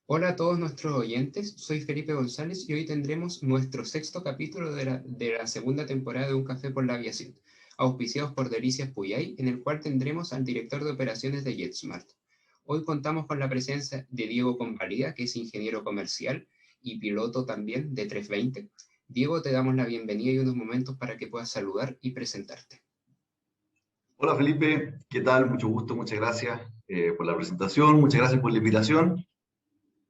Hola a todos nuestros oyentes, soy Felipe González y hoy tendremos nuestro sexto capítulo de la segunda temporada de Un Café por la Aviación, auspiciados por Delicias Puyay, en el cual tendremos al director de operaciones de JetSmart. Hoy contamos con la presencia de Diego Convalida, que es ingeniero comercial y piloto también de 320. Diego, te damos la bienvenida y unos momentos para que puedas saludar y presentarte. Hola Felipe, ¿qué tal? Mucho gusto, muchas gracias por la presentación, muchas gracias por la invitación.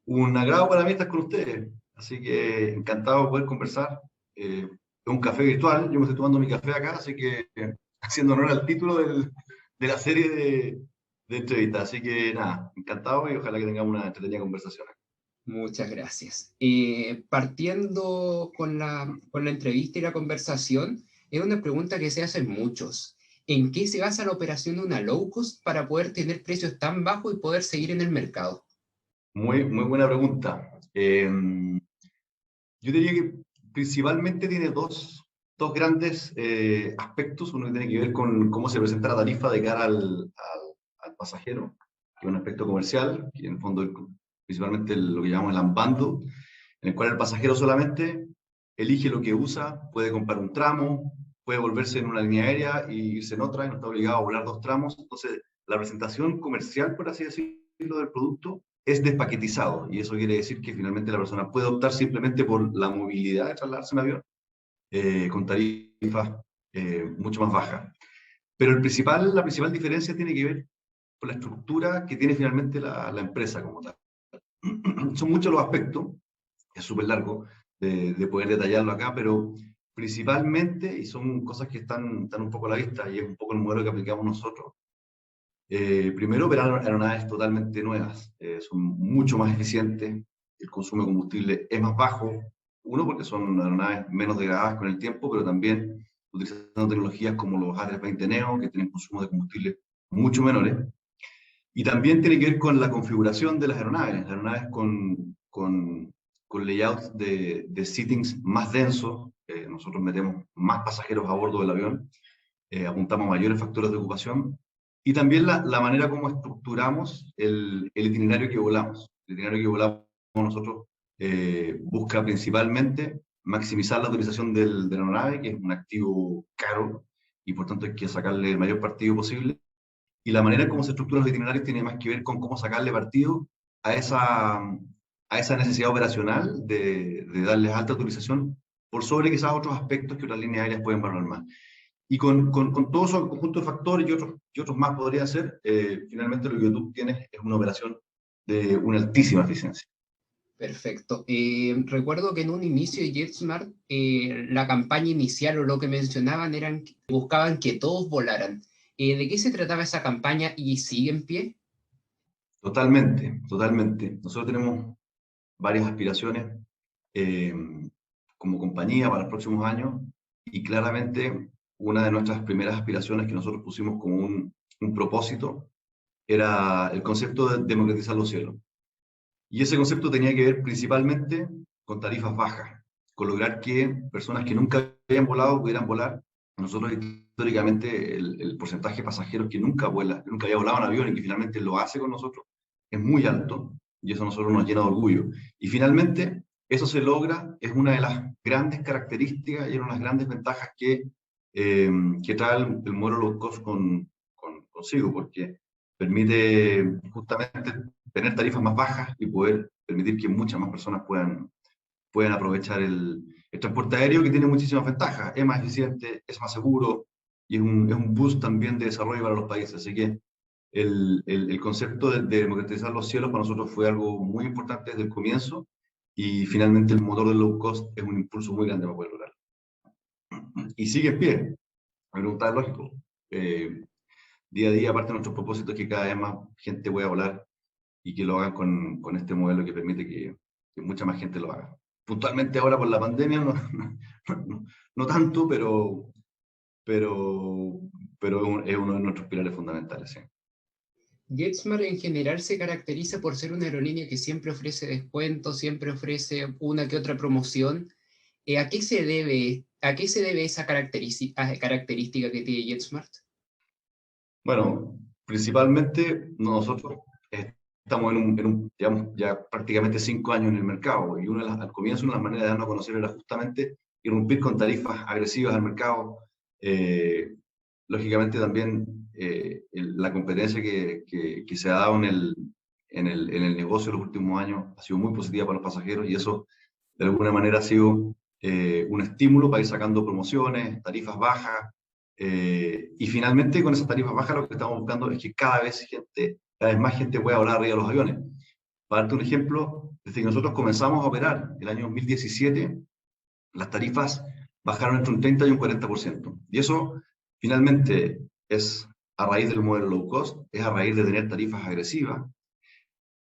Un agrado para mí estar con ustedes, así que encantado de poder conversar. Es un café virtual, yo me estoy tomando mi café acá, así que haciendo honor al título de la serie de entrevistas. Así que nada, encantado y ojalá que tengamos una entretenida conversación. Muchas gracias. Partiendo con la entrevista y la conversación, es una pregunta que se hacen muchos. ¿En qué se basa la operación de una low cost para poder tener precios tan bajos y poder seguir en el mercado? Muy buena pregunta. Yo diría que principalmente tiene dos grandes aspectos. Uno que tiene que ver con cómo se presenta la tarifa de cara al pasajero, que es un aspecto comercial, que en el fondo es principalmente lo que llamamos el unbundle, en el cual el pasajero solamente elige lo que usa, puede comprar un tramo, puede volverse en una línea aérea y irse en otra, y no está obligado a volar dos tramos. Entonces, la presentación comercial, por así decirlo, del producto es despaquetizado, y eso quiere decir que finalmente la persona puede optar simplemente por la movilidad de trasladarse en avión con tarifas mucho más bajas. Pero la principal diferencia tiene que ver con la estructura que tiene finalmente la empresa como tal. Son muchos los aspectos, es súper largo de poder detallarlo acá, pero principalmente, y son cosas que están un poco a la vista, y es un poco el modelo que aplicamos nosotros. Primero, operar aeronaves totalmente nuevas, son mucho más eficientes, el consumo de combustible es más bajo, uno porque son aeronaves menos degradadas con el tiempo, pero también utilizando tecnologías como los A320neo, que tienen consumos de combustible mucho menores. Y también tiene que ver con la configuración de las aeronaves con layouts de seatings más densos. Nosotros metemos más pasajeros a bordo del avión, apuntamos a mayores factores de ocupación, y también la manera como estructuramos el itinerario que volamos. El itinerario que volamos nosotros busca principalmente maximizar la utilización de la aeronave, que es un activo caro, y por tanto hay que sacarle el mayor partido posible. Y la manera como se estructuran los itinerarios tiene más que ver con cómo sacarle partido a esa necesidad operacional de darles alta utilización por sobre quizás otros aspectos que otras líneas aéreas pueden valorar más. Y con todo eso, el conjunto de factores y otros más podría ser, finalmente lo que tú tienes es una operación de una altísima eficiencia. Perfecto. Recuerdo que en un inicio de JetSmart, la campaña inicial o lo que mencionaban eran que buscaban que todos volaran. ¿De qué se trataba esa campaña y sigue en pie? Totalmente. Nosotros tenemos varias aspiraciones eh, como compañía para los próximos años, y claramente una de nuestras primeras aspiraciones que nosotros pusimos como un propósito era el concepto de democratizar los cielos. Y ese concepto tenía que ver principalmente con tarifas bajas, con lograr que personas que nunca habían volado pudieran volar. Nosotros históricamente el porcentaje de pasajeros que nunca vuela, que nunca había volado en avión y que finalmente lo hace con nosotros, es muy alto, y eso a nosotros nos llena de orgullo. Y finalmente eso se logra, es una de las grandes características y una de las grandes ventajas que trae el modelo low cost consigo, porque permite justamente tener tarifas más bajas y poder permitir que muchas más personas puedan aprovechar el transporte aéreo, que tiene muchísimas ventajas. Es más eficiente, es más seguro, y es un boost también de desarrollo para los países. Así que el concepto de democratizar los cielos para nosotros fue algo muy importante desde el comienzo, y finalmente el motor del low cost es un impulso muy grande para poder lograrlo. Y sigue en pie. Me pregunta, lógico. Día a día, aparte de nuestros propósitos, que cada vez más gente pueda volar y que lo hagan con este modelo que permite que mucha más gente lo haga. Puntualmente ahora por la pandemia no tanto, pero, es uno de nuestros pilares fundamentales. Sí. JetSmart en general se caracteriza por ser una aerolínea que siempre ofrece descuentos, siempre ofrece una que otra promoción. ¿A qué se debe esa característica que tiene JetSmart? Bueno, principalmente nosotros estamos digamos, ya prácticamente 5 años en el mercado, y al comienzo una de las maneras de darnos a conocer era justamente irrumpir con tarifas agresivas al mercado. Lógicamente también la competencia que se ha dado en el negocio en los últimos años ha sido muy positiva para los pasajeros, y eso de alguna manera ha sido un estímulo para ir sacando promociones, tarifas bajas, y finalmente con esas tarifas bajas lo que estamos buscando es que cada vez más gente pueda volar arriba de los aviones. Para darte un ejemplo, desde que nosotros comenzamos a operar el año 2017, las tarifas bajaron entre un 30 y un 40%. Y eso finalmente es a raíz del modelo low cost, es a raíz de tener tarifas agresivas,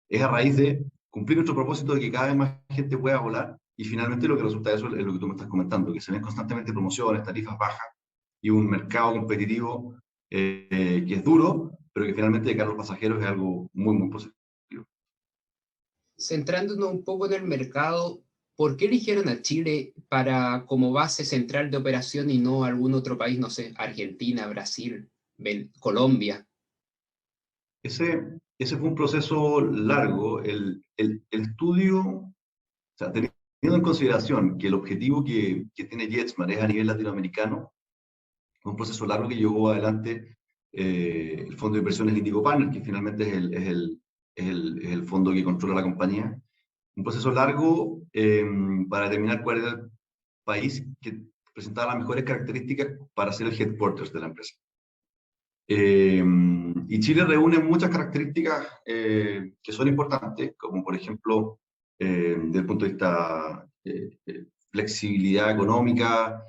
es a raíz de cumplir nuestro propósito de que cada vez más gente pueda volar, y finalmente lo que resulta de eso es lo que tú me estás comentando, que se ven constantemente promociones, tarifas bajas y un mercado competitivo que es duro, pero que finalmente de cara a los pasajeros es algo muy, muy positivo. Centrándonos un poco en el mercado, ¿por qué eligieron a Chile como base central de operación y no algún otro país, no sé, Argentina, Brasil, Colombia? Ese fue un proceso largo. El estudio, o sea, teniendo en consideración que el objetivo que tiene JetSmart es a nivel latinoamericano, fue un proceso largo que llevó adelante el fondo de inversiones Indigo Partners, que finalmente es el fondo que controla la compañía. Un proceso largo para determinar cuál era el país que presentaba las mejores características para ser el headquarters de la empresa. Y Chile reúne muchas características que son importantes, como por ejemplo, desde el punto de vista flexibilidad económica,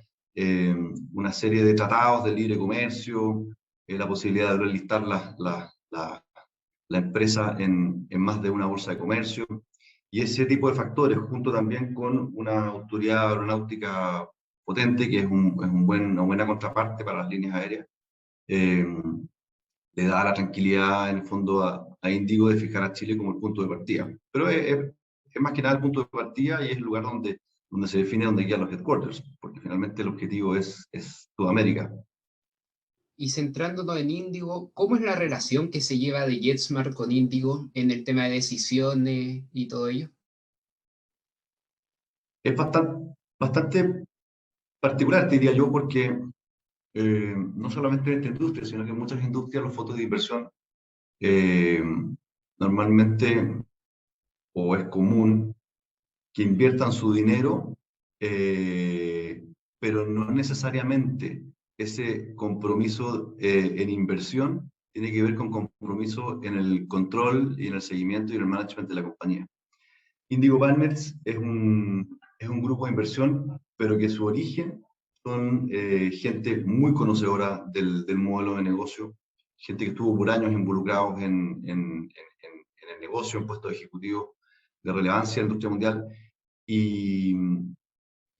una serie de tratados de libre comercio, la posibilidad de listar la empresa en más de una bolsa de comercio, y ese tipo de factores, junto también con una autoridad aeronáutica potente, que es una buena contraparte para las líneas aéreas, le da la tranquilidad en el fondo a Indigo de fijar a Chile como el punto de partida. Pero es más que nada el punto de partida, y es el lugar donde se define dónde quedan los headquarters, porque finalmente el objetivo es Sudamérica. Y centrándonos en Índigo, ¿cómo es la relación que se lleva de JetSmart con Índigo en el tema de decisiones y todo ello? Es bastante particular, te diría yo, porque no solamente en esta industria, sino que en muchas industrias los fondos de inversión eh, normalmente, o es común, que inviertan su dinero, pero no necesariamente ese compromiso en inversión tiene que ver con compromiso en el control y en el seguimiento y en el management de la compañía. Indigo Partners es un grupo de inversión, pero que su origen son gente muy conocedora del modelo de negocio, gente que estuvo por años involucrados en el negocio, en puestos ejecutivos de relevancia en la industria mundial, y,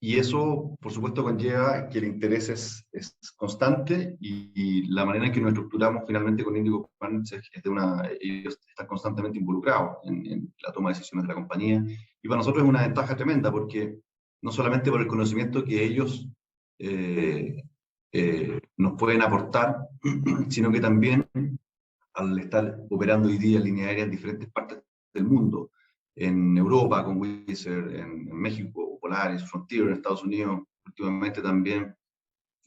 y eso, por supuesto, conlleva que el interés es constante, y la manera en que nos estructuramos finalmente con Indigo Partners es ellos están constantemente involucrados en la toma de decisiones de la compañía, y para nosotros es una ventaja tremenda, porque no solamente por el conocimiento que ellos nos pueden aportar, sino que también al estar operando hoy día en línea aérea en diferentes partes del mundo, en Europa con Wizz Air, en México, Polaris, Frontier, en Estados Unidos, últimamente también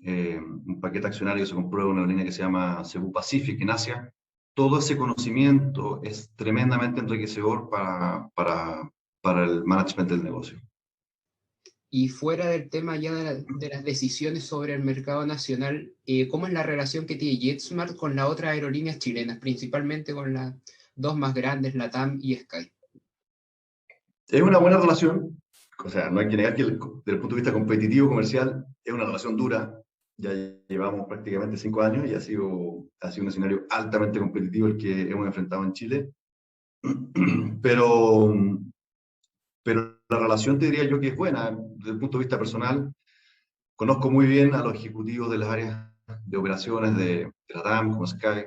un paquete accionario se compró en una línea que se llama Cebu Pacific en Asia. Todo ese conocimiento es tremendamente enriquecedor para el management del negocio. Y fuera del tema ya de las decisiones sobre el mercado nacional, ¿cómo es la relación que tiene JetSmart con las otras aerolíneas chilenas, principalmente con las dos más grandes, LATAM y Sky? Es una buena relación, o sea, no hay que negar que desde el punto de vista competitivo, comercial, es una relación dura. Ya llevamos prácticamente 5 años y ha sido un escenario altamente competitivo el que hemos enfrentado en Chile. Pero, pero la relación te diría yo que es buena. Desde el punto de vista personal, conozco muy bien a los ejecutivos de las áreas de operaciones de la TAM, como Sky,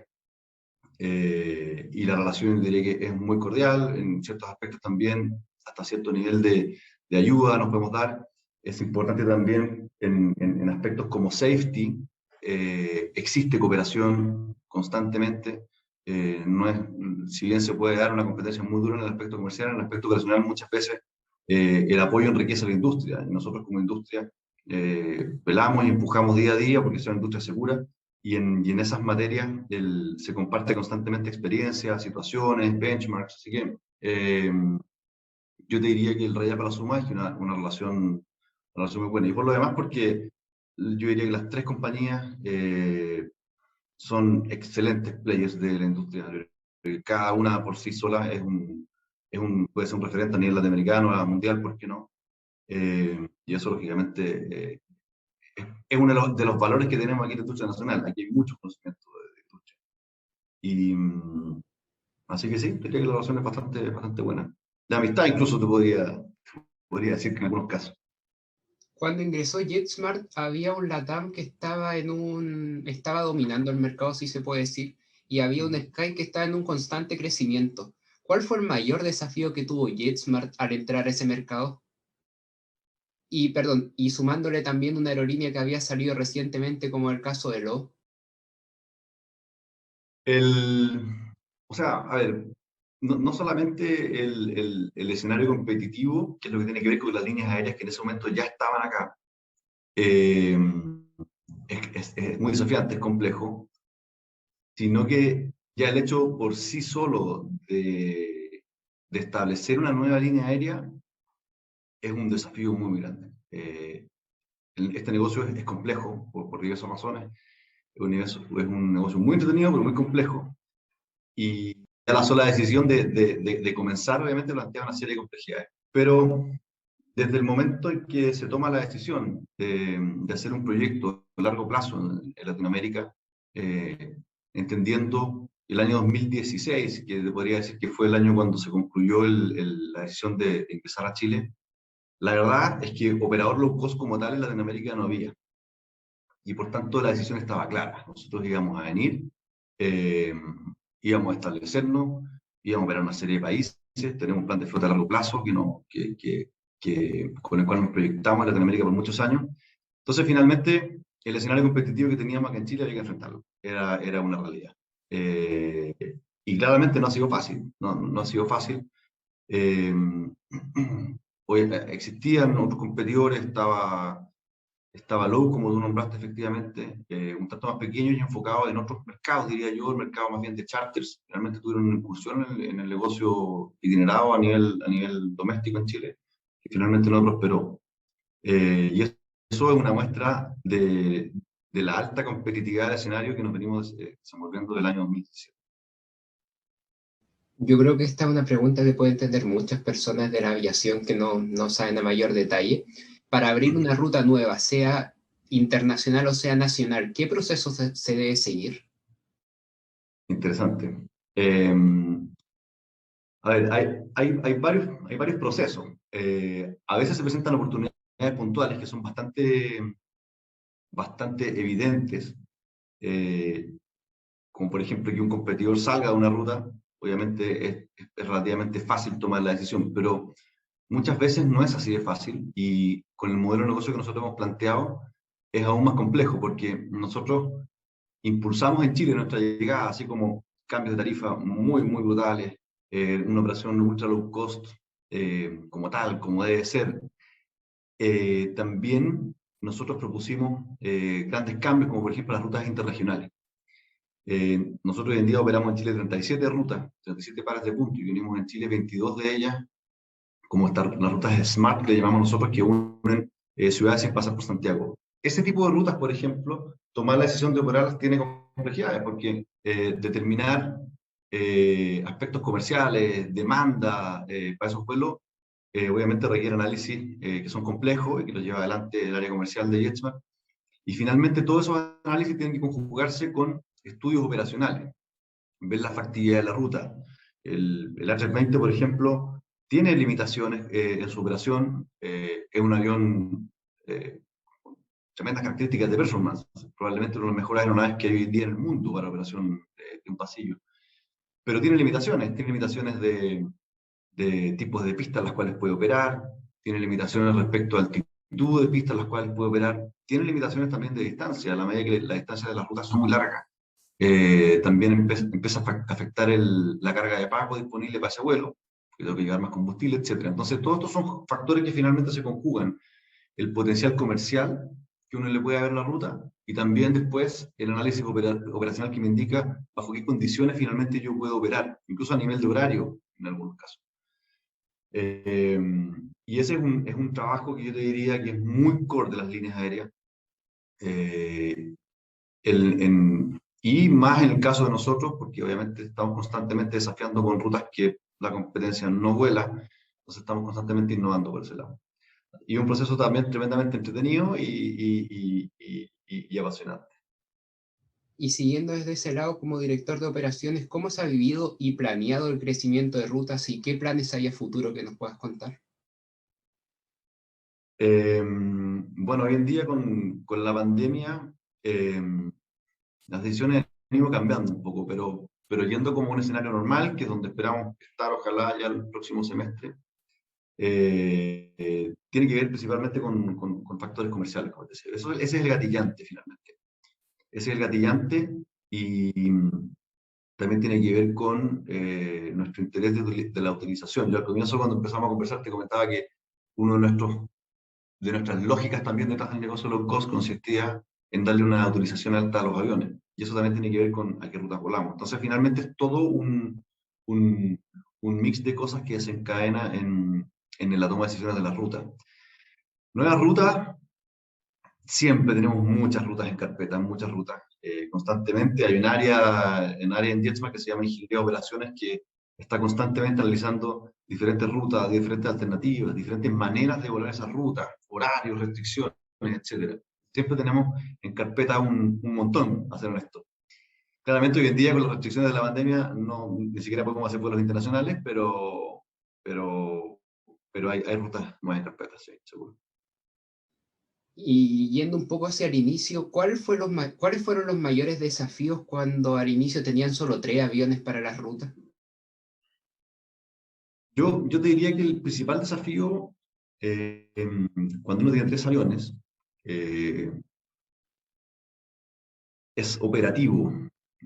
y la relación diría que es muy cordial, en ciertos aspectos también, hasta cierto nivel de ayuda nos podemos dar. Es importante también en aspectos como safety, existe cooperación constantemente. no es, si bien se puede dar una competencia muy dura en el aspecto comercial, en el aspecto operacional muchas veces el apoyo enriquece a la industria. Y nosotros como industria velamos y empujamos día a día porque sea una industria segura y en esas materias se comparte constantemente experiencia, situaciones, benchmarks. Así que yo te diría que el Raya para la Suma es una relación muy buena. Y por lo demás, porque yo diría que las tres compañías son excelentes players de la industria. Cada una por sí sola puede ser un referente a nivel latinoamericano, a mundial, ¿por qué no? Y eso, lógicamente, es uno de los valores que tenemos aquí en la industria nacional. Aquí hay mucho conocimiento de industria. Y así que sí, diría que la relación es bastante buena. De amistad incluso podría decir que en algunos casos. Cuando ingresó JetSmart había un LATAM que estaba dominando el mercado, si se puede decir, y había un Sky que estaba en un constante crecimiento. ¿Cuál fue el mayor desafío que tuvo JetSmart al entrar a ese mercado? Y, perdón, y sumándole también una aerolínea que había salido recientemente, como el caso de LO. El, o sea, a ver, no solamente el escenario competitivo, que es lo que tiene que ver con las líneas aéreas que en ese momento ya estaban acá, eh, es muy desafiante, es complejo, sino que ya el hecho por sí solo de establecer una nueva línea aérea es un desafío muy grande. Este negocio es complejo por diversas razones, es un negocio muy entretenido, pero muy complejo, y ya la sola decisión de comenzar obviamente plantea una serie de complejidades. Pero desde el momento en que se toma la decisión de hacer un proyecto a largo plazo en Latinoamérica, entendiendo el año 2016, que podría decir que fue el año cuando se concluyó la decisión de ingresar a Chile, la verdad es que operador low cost como tal en Latinoamérica no había. Y por tanto la decisión estaba clara. Nosotros íbamos a venir, eh, íbamos a establecernos, íbamos a operar una serie de países, tenemos un plan de flota a largo plazo con el cual nos proyectamos en Latinoamérica por muchos años. Entonces, finalmente, el escenario competitivo que teníamos acá en Chile había que enfrentarlo. Era una realidad. Eh, y claramente no ha sido fácil. No ha sido fácil. Eh, hoy existían otros competidores, estaba Low, como tú nombraste efectivamente, un tanto más pequeño y enfocado en otros mercados, diría yo, el mercado más bien de charters. Realmente tuvieron una incursión en el negocio itinerado a nivel doméstico en Chile, que finalmente no prosperó. Y eso es una muestra de la alta competitividad del escenario que nos venimos desenvolviendo del año 2017. Yo creo que esta es una pregunta que pueden tener muchas personas de la aviación que no saben a mayor detalle. Para abrir una ruta nueva, sea internacional o sea nacional, ¿qué proceso se debe seguir? Interesante. A ver, hay varios procesos. A veces se presentan oportunidades puntuales que son bastante evidentes, eh, como por ejemplo que un competidor salga de una ruta. Obviamente es relativamente fácil tomar la decisión, pero muchas veces no es así de fácil, y con el modelo de negocio que nosotros hemos planteado es aún más complejo, porque nosotros impulsamos en Chile nuestra llegada, así como cambios de tarifa muy brutales, una operación ultra low cost como tal, como debe ser. También nosotros propusimos grandes cambios, como por ejemplo las rutas interregionales. Nosotros hoy en día operamos en Chile 37 rutas, 37 pares de punto, y unimos en Chile 22 de ellas, como las rutas SMART que le llamamos nosotros, que unen ciudades sin pasar por Santiago. Ese tipo de rutas, por ejemplo, tomar la decisión de operarlas tiene complejidades, porque determinar aspectos comerciales, demanda para esos vuelos, obviamente requiere análisis que son complejos y que los lleva adelante el área comercial de JetSmart. Y finalmente todos esos análisis tienen que conjugarse con estudios operacionales, ver la factibilidad de la ruta. El A320, por ejemplo, tiene limitaciones en su operación, es un avión con tremendas características de performance, probablemente una de las mejores aeronaves que hay hoy en día en el mundo para operación de un pasillo, pero tiene limitaciones de tipos de pistas las cuales puede operar, tiene limitaciones respecto a altitud de pistas las cuales puede operar, tiene limitaciones también de distancia, a la medida que la distancia de las rutas son muy largas. también empieza a afectar la carga de pago disponible para ese vuelo, que tengo que llevar más combustible, etcétera. Entonces, todos estos son factores que finalmente se conjugan. El potencial comercial que uno le puede dar a la ruta y también después el análisis operacional que me indica bajo qué condiciones finalmente yo puedo operar, incluso a nivel de horario en algunos casos. Eh, y ese es un trabajo que yo te diría que es muy core de las líneas aéreas. Eh, y más en el caso de nosotros, porque obviamente estamos constantemente desafiando con rutas que la competencia no vuela, entonces estamos constantemente innovando por ese lado. Y un proceso también tremendamente entretenido y apasionante. Y siguiendo desde ese lado, como director de operaciones, ¿cómo se ha vivido y planeado el crecimiento de rutas y qué planes hay a futuro que nos puedas contar? Bueno, hoy en día con la pandemia, las decisiones han ido cambiando un poco, pero yendo como un escenario normal, que es donde esperamos estar, ojalá ya el próximo semestre, tiene que ver principalmente con factores comerciales, como te decía. Ese es el gatillante, finalmente. Ese es el gatillante y también tiene que ver con nuestro interés de la utilización. Yo al comienzo, cuando empezamos a conversar, te comentaba que uno de nuestras lógicas también detrás del negocio low cost consistía en darle una utilización alta a los aviones. Y eso también tiene que ver con a qué rutas volamos. Entonces, finalmente es todo un, un mix de cosas que desencadena en la toma de decisiones de la ruta. Nuevas rutas, siempre tenemos muchas rutas en carpeta, muchas rutas constantemente. Hay un área en Jetsma que se llama Ingeniería de Operaciones que está constantemente analizando diferentes rutas, diferentes alternativas, diferentes maneras de volar esas rutas, horarios, restricciones, etcétera. Siempre tenemos en carpeta un montón, a ser honesto. Claramente hoy en día con las restricciones de la pandemia no, ni siquiera podemos hacer vuelos internacionales, pero, pero hay rutas más en carpeta, sí, seguro. Y yendo un poco hacia el inicio, ¿cuáles fueron los mayores desafíos cuando al inicio tenían solo 3 aviones para las rutas? Yo te diría que el principal desafío, cuando uno tiene 3 aviones, eh, es operativo.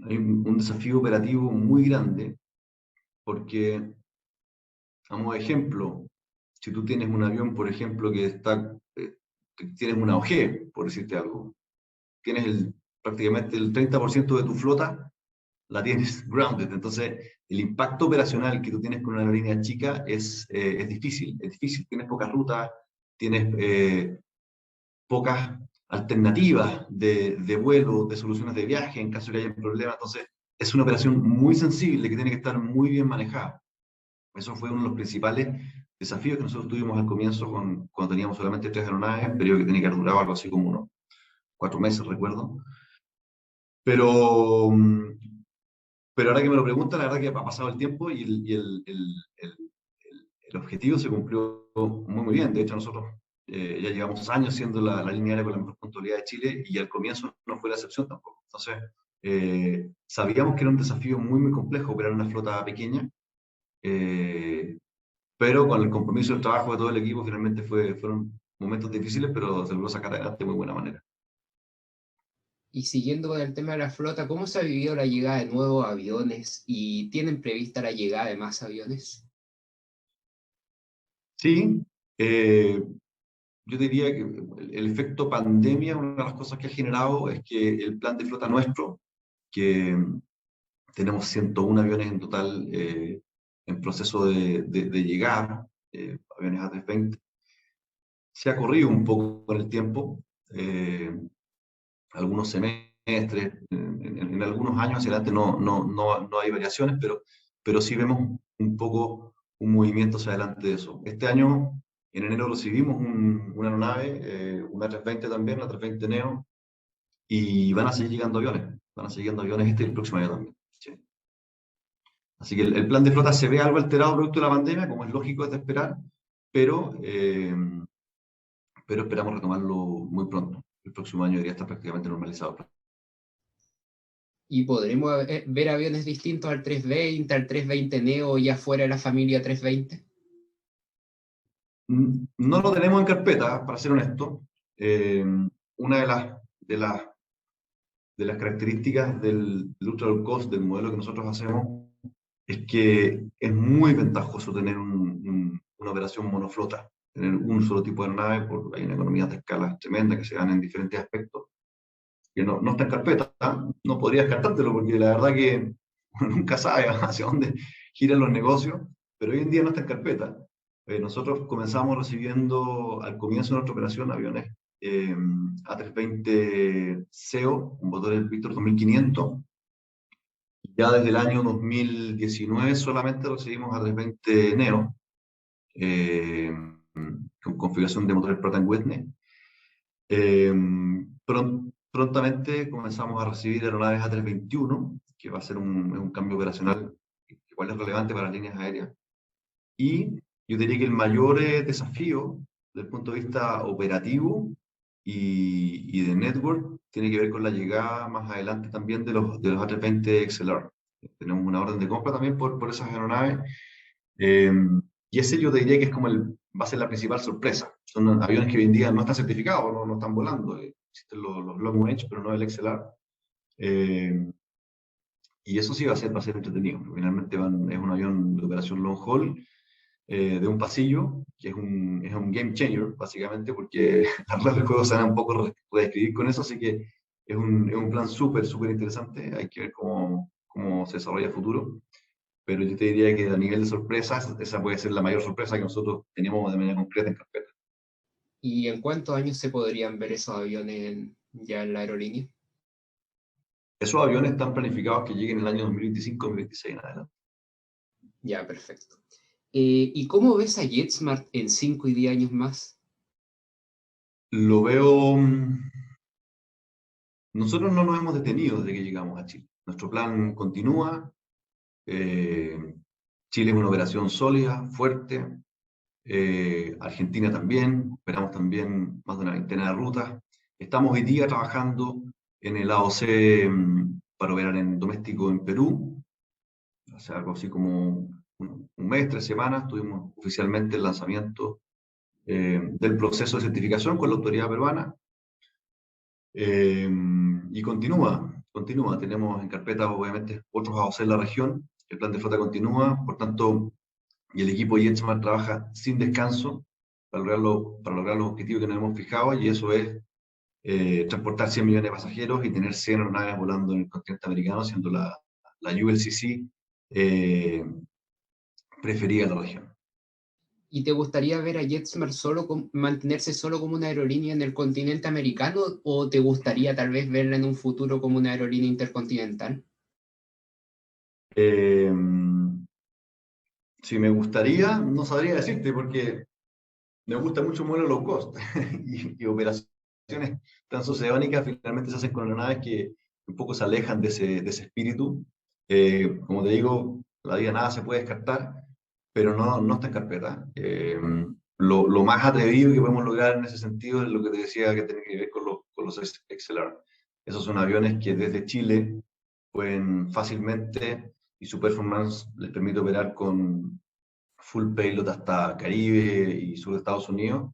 Hay un desafío operativo muy grande, porque, a modo de ejemplo, si tú tienes un avión, por ejemplo, que tienes una OG, por decirte algo, tienes prácticamente el 30% de tu flota la tienes grounded. Entonces, el impacto operacional que tú tienes con una aerolínea chica es difícil, es difícil. Tienes pocas rutas, tienes pocas alternativas de vuelo, de soluciones de viaje en caso de que haya un problema. Entonces, es una operación muy sensible que tiene que estar muy bien manejada. Eso fue uno de los principales desafíos que nosotros tuvimos al comienzo cuando teníamos solamente 3 aeronaves, un periodo que tenía que haber durado algo así como unos 4 meses, recuerdo. Pero, pero ahora que me lo preguntan, la verdad que ha pasado el tiempo y el objetivo se cumplió muy, muy bien. De hecho, nosotros ya llevamos años siendo la línea aérea con la mejor puntualidad de Chile y al comienzo no fue la excepción tampoco. Entonces, sabíamos que era un desafío muy, muy complejo operar una flota pequeña, eh, pero con el compromiso y el trabajo de todo el equipo, finalmente fueron momentos difíciles, pero se logró sacar adelante de muy buena manera. Y siguiendo con el tema de la flota, ¿cómo se ha vivido la llegada de nuevos aviones y tienen prevista la llegada de más aviones? Sí, yo diría que el efecto pandemia, una de las cosas que ha generado es que el plan de flota nuestro, que tenemos 101 aviones en total en proceso de llegar, aviones A320, se ha corrido un poco con el tiempo, algunos semestres, en algunos años hacia adelante no hay variaciones, pero sí vemos un poco un movimiento hacia adelante de eso. Este año, en enero, recibimos una aeronave, una A320 también, una A320 Neo, y van a seguir llegando aviones, van a seguir llegando aviones este y el próximo año también. Sí. Así que el plan de flota se ve algo alterado producto de la pandemia, como es lógico es de esperar, pero, eh, pero esperamos retomarlo muy pronto. El próximo año debería estar prácticamente normalizado. Y podremos ver aviones distintos al 320, al 320 Neo ya fuera de la familia 320. No lo tenemos en carpeta, para ser honesto. Una de las las características del ultra low cost, del modelo que nosotros hacemos, es que es muy ventajoso tener una operación monoflota, tener un solo tipo de nave, porque hay una economía de escala tremenda que se dan en diferentes aspectos, que no está en carpeta, no podría descartártelo, porque la verdad que uno nunca sabe hacia dónde giran los negocios, pero hoy en día no está en carpeta. Nosotros comenzamos recibiendo al comienzo de nuestra operación aviones A320 CEO, con motores Victor 2500. Ya desde el año 2019 solamente recibimos A320 Neo, eh, con configuración de motores Pratt & Whitney. Prontamente comenzamos a recibir aeronaves A321, que va a ser un cambio operacional igual es relevante para las líneas aéreas. Y yo diría que el mayor desafío desde el punto de vista operativo y de network tiene que ver con la llegada más adelante también de los A320 XLR. Tenemos una orden de compra también por esas aeronaves. Y ese yo te diría que es como va a ser la principal sorpresa. Son aviones que hoy en día no están certificados, no están volando. Existen los long range, pero no el XLR. Y eso sí va a ser entretenido. Finalmente es un avión de operación long haul, de un pasillo, que es un game changer, básicamente, porque las reglas del juego se van a un poco reescribir con eso, así que es un plan súper interesante. Hay que ver cómo se desarrolla el futuro. Pero yo te diría que a nivel de sorpresas, esa puede ser la mayor sorpresa que nosotros tenemos de manera concreta en carpeta. ¿Y en cuántos años se podrían ver esos aviones ya en la aerolínea? Esos aviones están planificados que lleguen en el año 2025-2026 en adelante. Ya, perfecto. ¿Y cómo ves a JetSmart en 5 y 10 años más? Lo veo. Nosotros no nos hemos detenido desde que llegamos a Chile. Nuestro plan continúa. Chile es una operación sólida, fuerte. Argentina también. Operamos también más de una veintena de rutas. Estamos hoy día trabajando en el AOC para operar en doméstico en Perú. Hace algo así como un mes, 3 semanas, tuvimos oficialmente el lanzamiento del proceso de certificación con la autoridad peruana. Y continúa. Tenemos en carpeta, obviamente, otros AOC en la región. El plan de flota continúa, por tanto, y el equipo JetSmart trabaja sin descanso para lograr los objetivos que nos hemos fijado, y eso es transportar 100 millones de pasajeros y tener 100 aeronaves volando en el continente americano, siendo la ULCC preferida en la región. ¿Y te gustaría ver a JetSmart mantenerse solo como una aerolínea en el continente americano o te gustaría tal vez verla en un futuro como una aerolínea intercontinental? Eh, si me gustaría, no sabría decirte, porque me gusta mucho el modelo low cost y operaciones transoceánicas finalmente se hacen con aeronaves que un poco se alejan de ese espíritu. Como te digo, la vida nada se puede descartar, pero no está en carpeta. Lo más atrevido que podemos lograr en ese sentido es lo que te decía que tiene que ver con los XLR. Esos son aviones que desde Chile pueden fácilmente, y su performance les permite operar con full payload hasta Caribe y sur de Estados Unidos,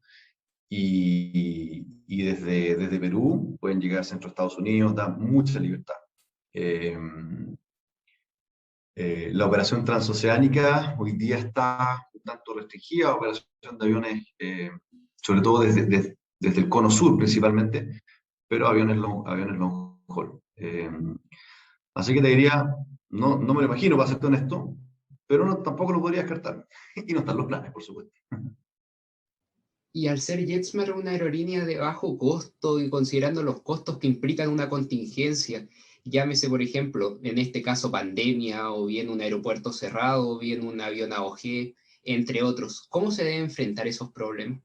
y desde Perú pueden llegar a centro de Estados Unidos, da mucha libertad. La operación transoceánica hoy día está un tanto restringida, operación de aviones, sobre todo desde el cono sur principalmente, pero aviones long haul. Así que te diría, no me lo imagino, para serte honesto, pero tampoco lo podría descartar. Y no están los planes, por supuesto. Y al ser JetSmart una aerolínea de bajo costo y considerando los costos que implican una contingencia, llámese por ejemplo, en este caso pandemia, o bien un aeropuerto cerrado, o bien un avión AOG, entre otros, ¿cómo se debe enfrentar esos problemas?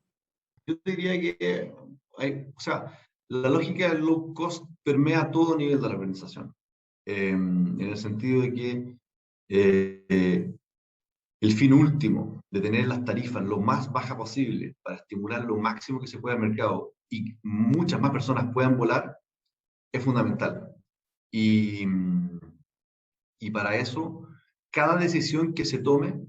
Yo diría que o sea, la lógica del low cost permea todo nivel de la organización, en el sentido de que el fin último de tener las tarifas lo más bajas posible para estimular lo máximo que se pueda al mercado y muchas más personas puedan volar es fundamental. Y para eso, cada decisión que se tome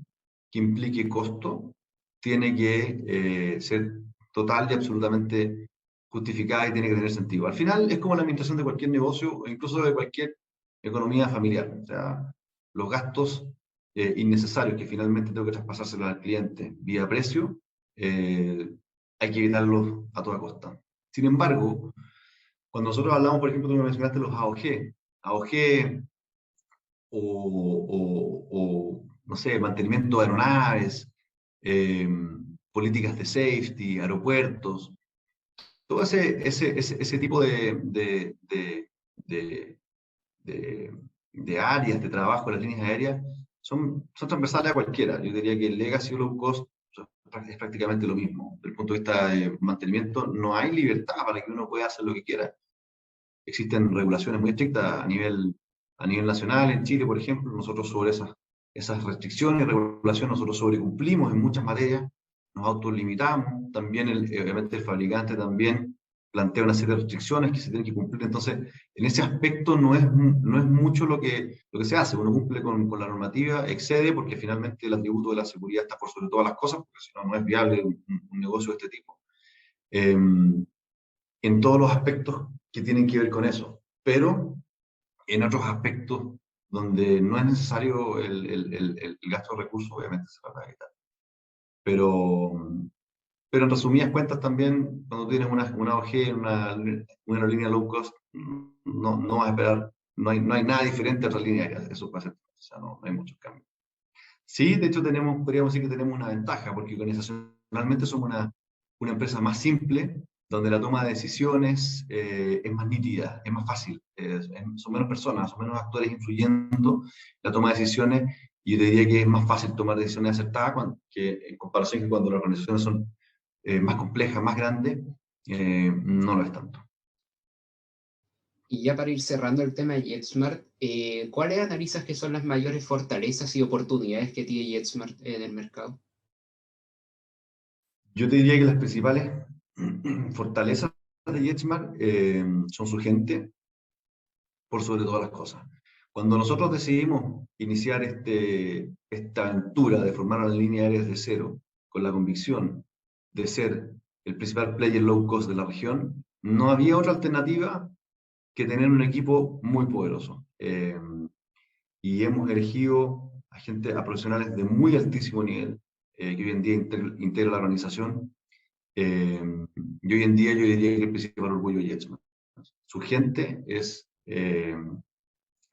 que implique costo tiene que ser total y absolutamente justificada y tiene que tener sentido. Al final es como la administración de cualquier negocio, o incluso de cualquier economía familiar. O sea, los gastos innecesarios que finalmente tengo que traspasárselos al cliente vía precio, hay que evitarlos a toda costa. Sin embargo, cuando nosotros hablamos, por ejemplo, tú me mencionaste los AOG, AOG no sé, mantenimiento de aeronaves, eh, políticas de safety, aeropuertos, todo ese tipo de, de- de áreas de trabajo en las líneas aéreas son transversales a cualquiera. Yo diría que el legacy o low cost es prácticamente lo mismo. Desde el punto de vista de mantenimiento, no hay libertad para que uno pueda hacer lo que quiera. Existen regulaciones muy estrictas a nivel nacional. En Chile, por ejemplo, nosotros sobre esas restricciones y regulaciones, nosotros sobrecumplimos en muchas materias, nos autolimitamos. También, obviamente, el fabricante también plantea una serie de restricciones que se tienen que cumplir. Entonces, en ese aspecto no es mucho lo que se hace. Uno cumple con la normativa, excede, porque finalmente el atributo de la seguridad está por sobre todas las cosas, porque si no, no es viable un negocio de este tipo. En todos los aspectos que tienen que ver con eso, pero en otros aspectos donde no es necesario el gasto de recursos, obviamente se va a evitar. Pero en resumidas cuentas también, cuando tienes una OG, una aerolínea low cost, no vas a esperar, no hay nada diferente a otras líneas aéreas, eso puede ser, o sea, no hay muchos cambios. Sí, de hecho podríamos decir que tenemos una ventaja, porque organizacionalmente somos una empresa más simple, donde la toma de decisiones es más nítida, es más fácil, son menos personas, son menos actores influyendo la toma de decisiones, y yo diría que es más fácil tomar decisiones acertadas que en comparación que cuando las organizaciones son más complejas, más grandes, no lo es tanto. Y ya para ir cerrando el tema de JetSmart, ¿cuáles analizas que son las mayores fortalezas y oportunidades que tiene JetSmart en el mercado? Yo te diría que las principales fortalezas de JetSmart son su gente, por sobre todas las cosas. Cuando nosotros decidimos iniciar esta aventura de formar una línea aérea desde cero, con la convicción de ser el principal player low cost de la región, no había otra alternativa que tener un equipo muy poderoso. Y hemos elegido a profesionales de muy altísimo nivel, que hoy en día integra la organización. Y hoy en día yo diría que el principal orgullo de JetSmart. Su gente es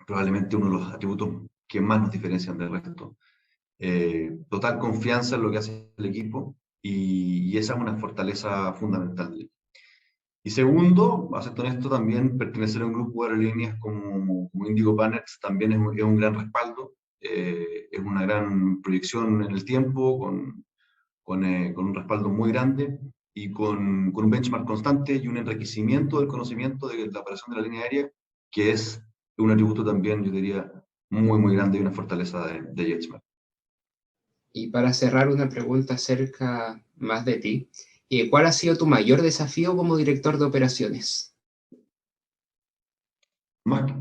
probablemente uno de los atributos que más nos diferencian del resto. Total confianza en lo que hace el equipo, y esa es una fortaleza fundamental. Y segundo, a ser honesto, también pertenecer a un grupo de aerolíneas como Indigo Partners también es un gran respaldo, es una gran proyección en el tiempo, con un respaldo muy grande y con un benchmark constante y un enriquecimiento del conocimiento de la operación de la línea aérea, que es un atributo también, yo diría, muy, muy grande y una fortaleza de JetSmart. Y para cerrar, una pregunta acerca más de ti. ¿Cuál ha sido tu mayor desafío como director de operaciones? Más,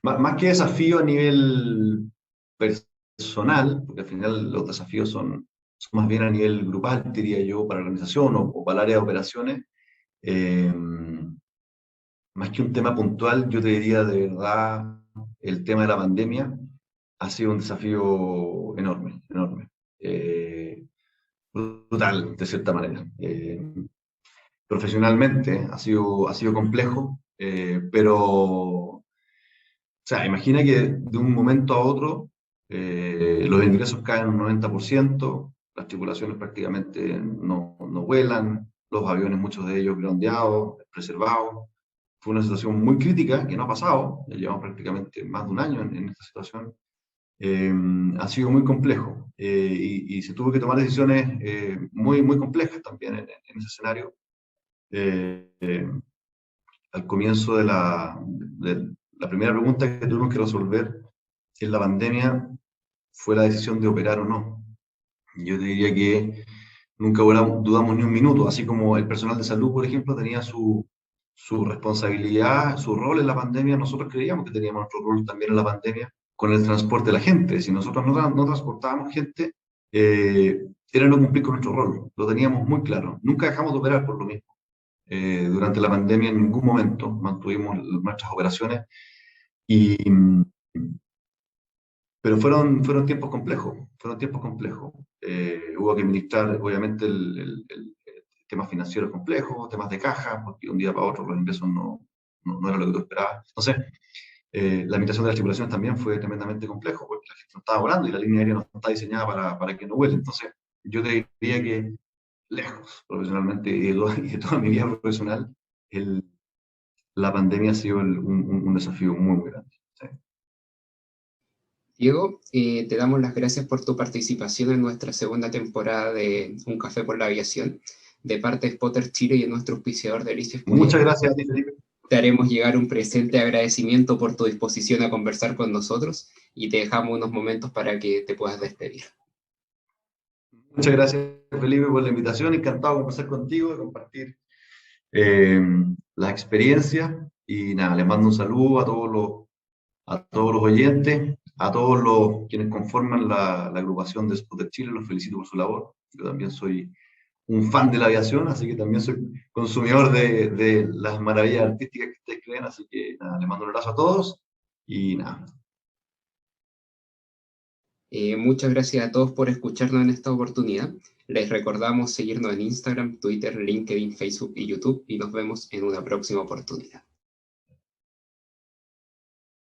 más que desafío a nivel personal, porque al final los desafíos son más bien a nivel grupal, diría yo, para la organización o para el área de operaciones. eh, Más que un tema puntual, yo te diría de verdad, el tema de la pandemia ha sido un desafío enorme, enorme. Brutal, de cierta manera. Profesionalmente ha sido complejo, pero o sea, imagina que de un momento a otro los ingresos caen un 90%, las tripulaciones prácticamente no vuelan, los aviones, muchos de ellos groundeados, preservados. Fue una situación muy crítica que no ha pasado, ya llevamos prácticamente más de un año en esta situación. Ha sido muy complejo, y se tuvo que tomar decisiones muy, muy complejas también en ese escenario. Eh, eh, Al comienzo de la primera pregunta que tuvimos que resolver, si en la pandemia fue la decisión de operar o no. Yo te diría que nunca dudamos ni un minuto, así como el personal de salud, por ejemplo, tenía su responsabilidad, su rol en la pandemia. Nosotros creíamos que teníamos nuestro rol también en la pandemia con el transporte de la gente. Si nosotros no transportábamos gente, era no cumplir con nuestro rol, lo teníamos muy claro. Nunca dejamos de operar por lo mismo. Durante la pandemia en ningún momento mantuvimos nuestras operaciones, y, pero fueron tiempos complejos, fueron tiempos complejos. Hubo que administrar, obviamente, temas financieros complejos, temas de caja, porque de un día para otro los ingresos no era lo que tú esperabas. Entonces, la administración de las tripulaciones también fue tremendamente complejo, porque la gente no estaba volando y la línea aérea no está diseñada para que no vuele. Entonces, yo te diría que lejos, profesionalmente, y de toda mi vida profesional, la pandemia ha sido un desafío muy, muy grande. ¿Sí? Diego, te damos las gracias por tu participación en nuestra segunda temporada de Un Café por la Aviación, de parte de Spotter Chile y de nuestro auspiciador Delicias Muchas Puyay. gracias a ti, Felipe. Te haremos llegar un presente agradecimiento por tu disposición a conversar con nosotros y te dejamos unos momentos para que te puedas despedir. Muchas gracias, Felipe, por la invitación. Encantado de conversar contigo, de compartir la experiencia. Y nada, les mando un saludo a todos los oyentes, a todos los quienes conforman la agrupación de Spotter Chile. Los felicito por su labor. Yo también soy un fan de la aviación, así que también soy consumidor de las maravillas artísticas que ustedes creen. Así que nada, les mando un abrazo a todos y nada. Muchas gracias a todos por escucharnos en esta oportunidad. Les recordamos seguirnos en Instagram, Twitter, LinkedIn, Facebook y YouTube y nos vemos en una próxima oportunidad.